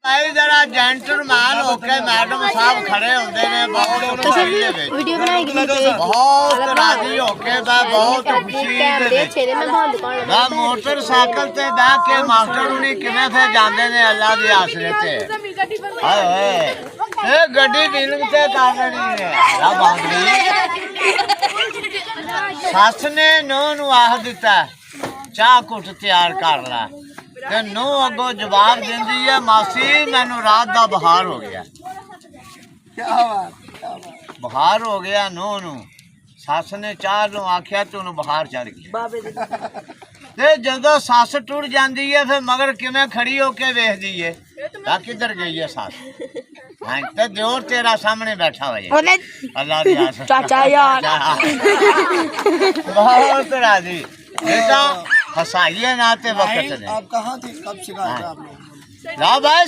भाई जरा जेंटलमैन होके मैडम साहब खड़े होंगे ने बहुत वीडियो बनाएगी बहुत राजी होके बहुत खुशी मैं मोटरसाइकिल से बह के मास्टर हुनी किवें थे जांदे ने अल्लाह दी आसरे ते हाय हाय ए गड्डी डीलिंग ते कर रही है ला बांदरी सस ने नूं नूं आख दिता चाह कुट तैयार कर ला ते नूं अगों जवाब दिंदी है मासी मैनू रात दा बुखार हो गया बुखार हो गया नूं नूं सस ने चाह नूं आख्या तैनूं बुखार चढ़ गया ते जदों सस टुर जांदी है फिर मगर किवें खड़ी होके वेखदी है ता किधर गई है सस हाँ ते दियोर तेरा सामने बैठा हुआ है अल्लाह दी आस चाचा यार बहुत राजी बेटा हंसाइए ना ते वक्त ने आप कहाँ थे कब सिखाया था आप लोग ला भाई